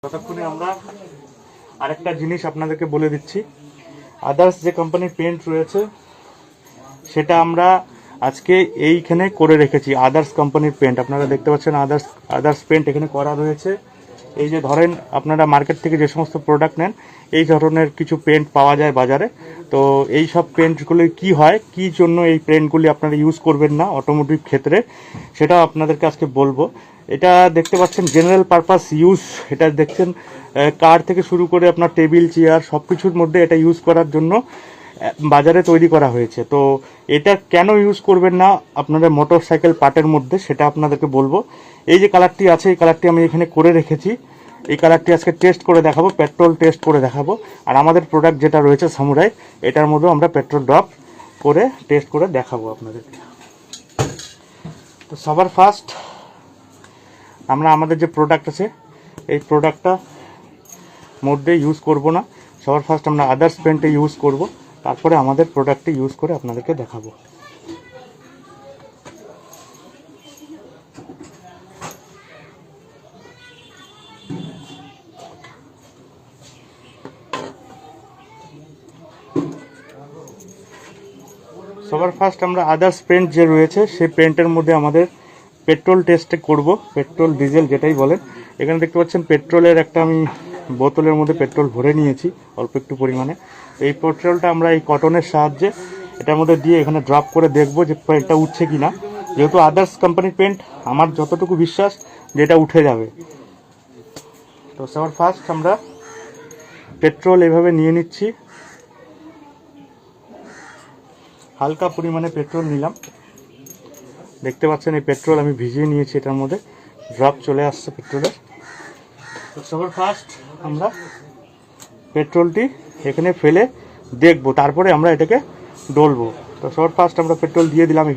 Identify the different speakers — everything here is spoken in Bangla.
Speaker 1: ততক্ষণে আমরা আরেকটা জিনিস আপনাদেরকে বলে দিচ্ছি। আদার্স যে কোম্পানির পেন্ট রয়েছে সেটা আমরা আজকে এইখানে করে রেখেছি। আদার্স কোম্পানির পেন্ট আপনারা দেখতে পাচ্ছেন, আদার্স পেন্ট এখানে করা রয়েছে। এই যে ধরেন আপনারা মার্কেট থেকে যে সমস্ত প্রোডাক্ট নেন এই ধরনের কিছু পেন্ট পাওয়া যায় বাজারে। তো এই সব পেন্টগুলি কি হয়, কি জন্য এই পেন্টগুলি আপনারা ইউজ করবেন না অটোমোটিভ ক্ষেত্রে, সেটা আপনাদেরকে আজকে বলবো। এটা দেখতে পাচ্ছেন জেনারেল পারপাস ইউজ, এটা দেখছেন কার থেকে শুরু করে আপনার টেবিল চেয়ার সব কিছুর মধ্যে এটা ইউজ করার জন্য বাজারে তৈরি করা হয়েছে। তো এটা কেন ইউজ করবেন না আপনাদের মোটর সাইকেল পার্টের মধ্যে সেটা আপনাদেরকে বলবো। এই যে কালারটি আছে এই কালারটি আমি এখানে করে রেখেছি। এই কালারটি আজকে টেস্ট করে দেখাবো, পেট্রোল টেস্ট করে দেখাবো। আর আমাদের প্রোডাক্ট যেটা রয়েছে সামুরাই, এটার মধ্যেও আমরা পেট্রোল ড্রপ করে টেস্ট করে দেখাবো আপনাদেরকে। তো সবার ফার্স্ট আমরা আমাদের যে প্রোডাক্ট আছে এই প্রোডাক্টটা মধ্যে ইউজ করব না, সবার ফার্স্ট আমরা আদার্স পেন্টে ইউজ করব, তারপরে আমাদের প্রোডাক্টটি ইউজ করে আপনাদেরকে দেখাবো। সবার ফার্স্ট আমরা আদার্স পেন্ট যে রয়েছে সেই পেন্টের মধ্যে আমাদের পেট্রোল টেস্ট করব, পেট্রোল ডিজেল যেটাই বলেন। এখানে দেখতে পাচ্ছেন পেট্রোলের একটা আমি বোতলের মধ্যে পেট্রোল ভরে নিয়েছি অল্প একটু পরিমাণে। এই পেট্রোলটা আমরা এই কটনের সাহায্যে এটার মধ্যে দিয়ে এখানে ড্রপ করে দেখবো যে পেন্টটা উঠছে কিনা। যেহেতু আদার্স কোম্পানির পেন্ট, আমার যতটুকু বিশ্বাস যে এটা উঠে যাবে। তো সবার ফার্স্ট আমরা পেট্রোল এভাবে নিয়ে নিচ্ছি, হালকা পরিমাণে পেট্রোল নিলাম। দেখতে পাচ্ছেন এই পেট্রোল আমি ভিজিয়ে নিয়েছি, এটার মধ্যে ড্রপ চলে আসছে পেট্রোলের। তো সবার ফার্স্ট আমরা পেট্রোলটি এখানে ফেলে দেখব, তারপরে আমরা এটাকে ডলবো। তো সবার ফার্স্ট আমরা পেট্রোল দিয়ে দিলাম এখানে।